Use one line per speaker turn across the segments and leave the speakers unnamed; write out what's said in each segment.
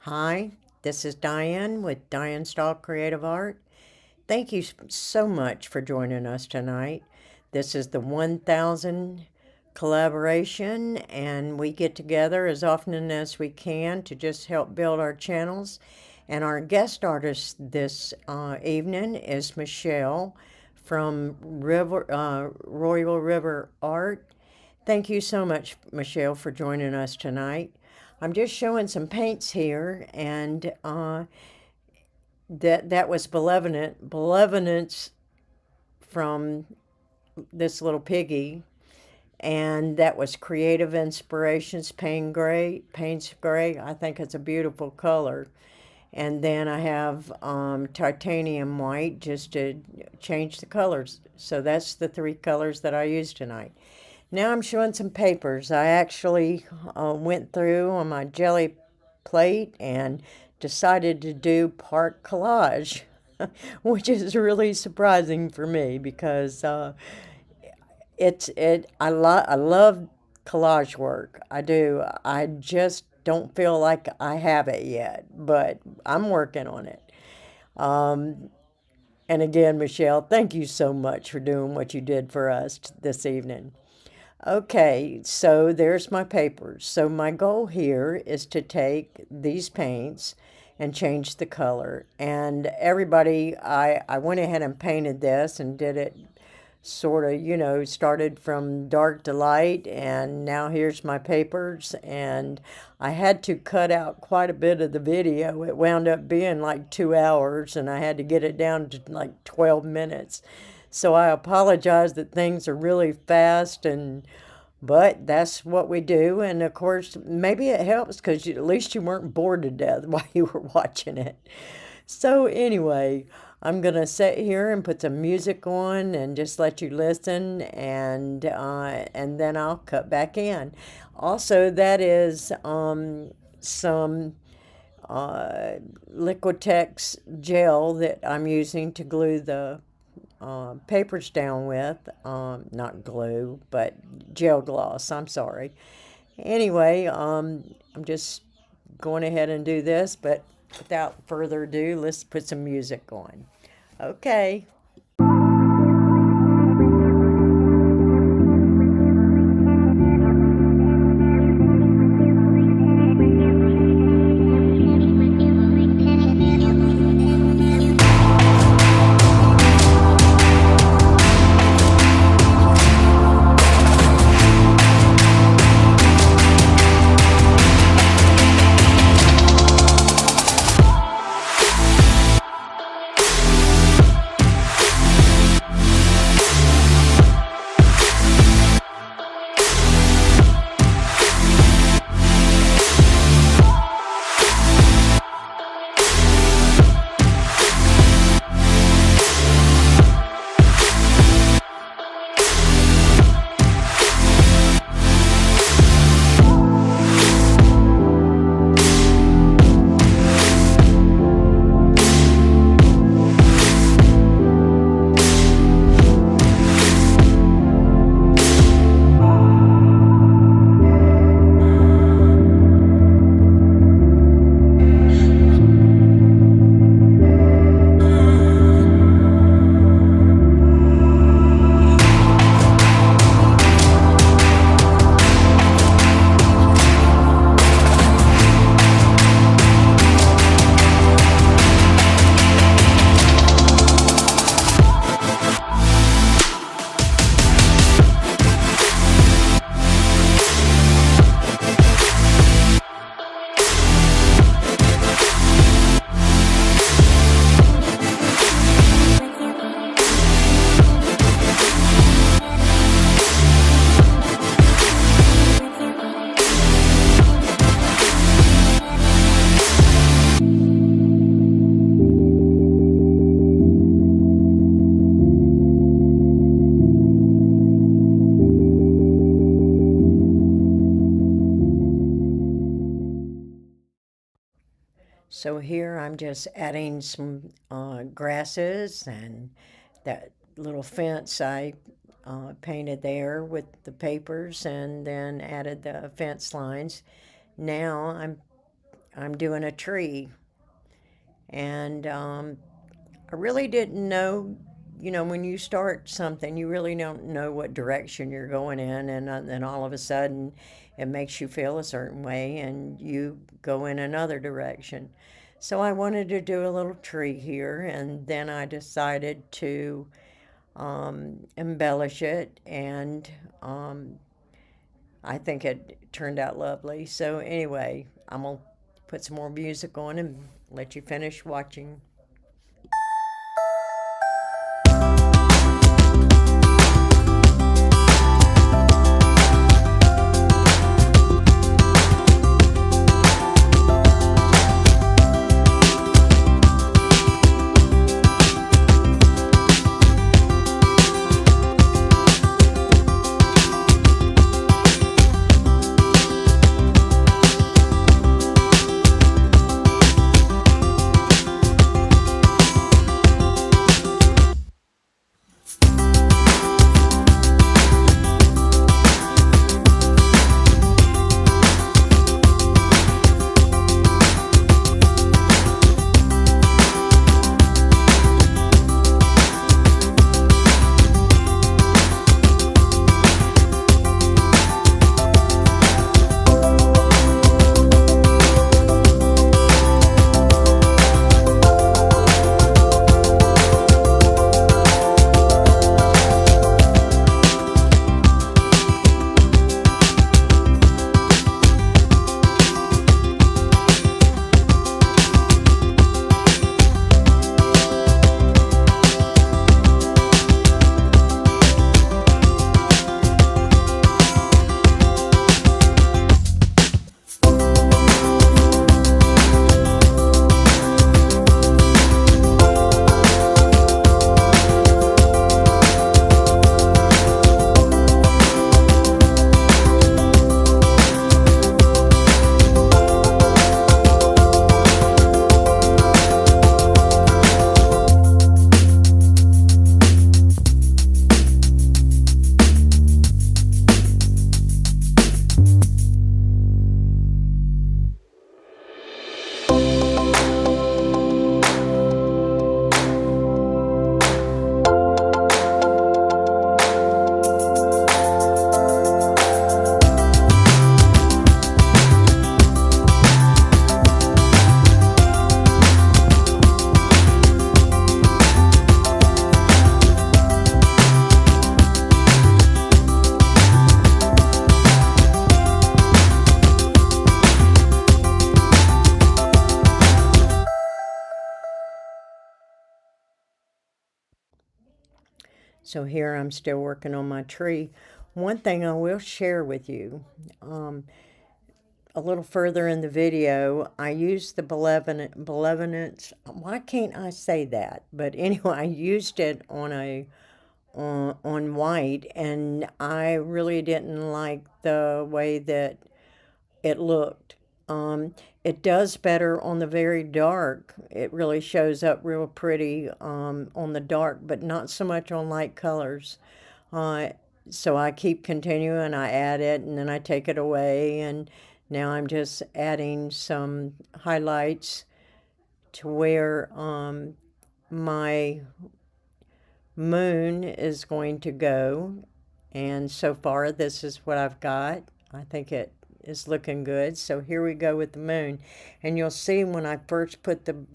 Hi, this is Diane with Diane Stahl Creative Art. Thank you so much for joining us tonight. This is the 1000 collaboration, and we get together as often as we can to just help build our channels. And our guest artist this evening is Michelle from Royal River Art. Thank you so much, Michelle, for joining us tonight. I'm just showing some paints here, and that was Benevolence from this little Piggy, and that was Creative Inspirations Paynes Gray. I think it's a beautiful color. And then I have titanium white just to change the colors. So that's the three colors that I use tonight. Now I'm showing some papers. I actually went through on my jelly plate and decided to do part collage, which is really surprising for me because I love collage work. I do. I just don't feel like I have it yet, but I'm working on it. Um, and again, Michelle, thank you so much for doing what you did for us this evening. Okay, so there's my papers. So my goal here is to take these paints and change the color. And everybody, I went ahead and painted this and did it sort of, started from dark to light. And now here's my papers. And I had to cut out quite a bit of the video. It wound up being like 2 hours, and I had to get it down to like 12 minutes. So I apologize that things are really fast, and but that's what we do. And of course, maybe it helps because at least you weren't bored to death while you were watching it. So anyway, I'm gonna sit here and put some music on and just let you listen, and then I'll cut back in. Also, that is some Liquitex gel that I'm using to glue the papers down with. Not glue, but gel gloss. I'm sorry. Anyway, I'm just going ahead and do this, but without further ado, let's put some music on. Okay. So here I'm just adding some grasses and that little fence I painted there with the papers, and then added the fence lines. Now I'm I'm doing a tree. And I really didn't know, when you start something, you really don't know what direction you're going in, and then all of a sudden it makes you feel a certain way and you go in another direction. So I wanted to do a little tree here, and then I decided to embellish it, and um, I think it turned out lovely. So anyway, I'm gonna put some more music on and let you finish watching. So here I'm still working on my tree. One thing I will share with you, a little further in the video, I used the benevolence. Why can't I say that? But anyway, I used it on white, and I really didn't like the way that it looked. It does better on the very dark. It really shows up real pretty on the dark, but not so much on light colors. Uh, so I keep continuing. I add it, and then I take it away, and now I'm just adding some highlights to where my moon is going to go. And so far, this is what I've got. I think it is looking good. So here we go with the moon. And you'll see when I first put the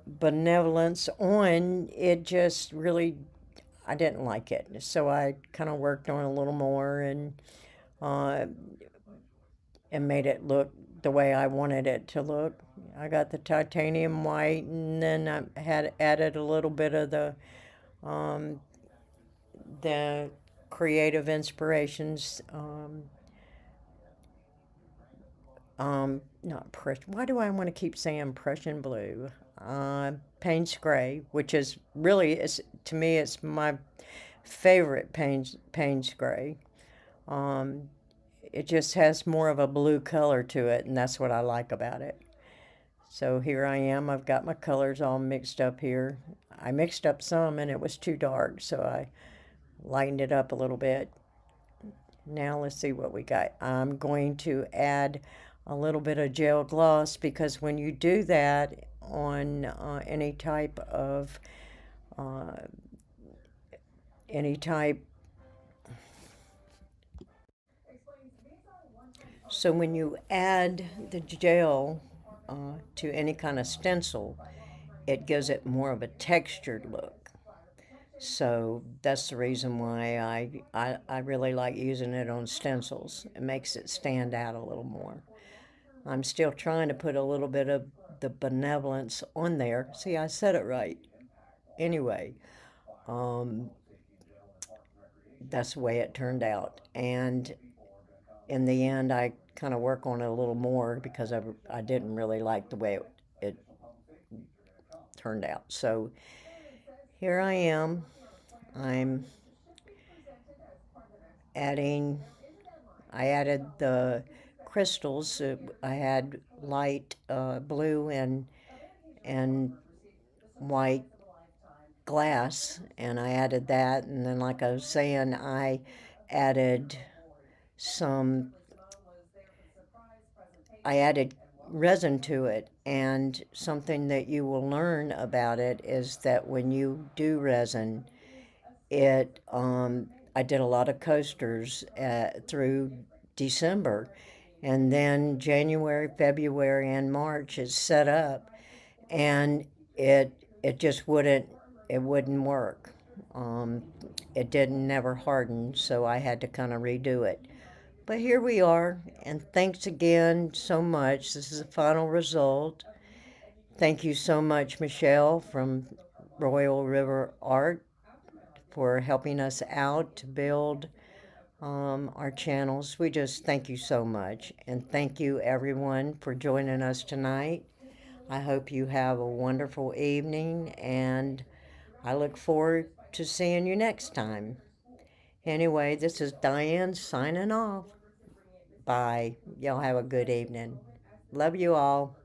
benevolence on, it just really, I didn't like it. So I kind of worked on it a little more, uh, and made it look the way I wanted it to look. I got the titanium white, and then I had added a little bit of um, the creative inspirations. Not Prussian. Why do I want to keep saying Prussian blue? Paynes gray, which is really, to me, it's my favorite Paynes gray. Um, it just has more of a blue color to it, and that's what I like about it. So here I am. I've got my colors all mixed up here. I mixed up some, and it was too dark, so I lightened it up a little bit. Now let's see what we got. I'm going to add a little bit of gel gloss because when you do that on any type of uh, any type so when you add the gel to any kind of stencil, it gives it more of a textured look. So that's the reason why I really like using it on stencils. It makes it stand out a little more. I'm still trying to put a little bit of the benevolence on there. See, I said it right. Anyway, um, that's the way it turned out. And in the end, I kind of work on it a little more because I didn't really like the way it turned out. So here I am. I'm adding, I added the crystals. I had light blue and white glass, and I added that. And then, like I was saying, I added some, I added resin to it. And something that you will learn about it is that when you do resin, I did a lot of coasters through December, and then January, February, and March is set up, and it just wouldn't work. Um, it didn't never harden, so I had to kind of redo it. But here we are, and thanks again so much. This is the final result. Thank you so much, Michelle from Royal River Art, for helping us out to build our channels. We just thank you so much. And thank you, everyone, for joining us tonight. I hope you have a wonderful evening, and I look forward to seeing you next time. Anyway, this is Diane signing off. Bye. Y'all have a good evening. Love you all.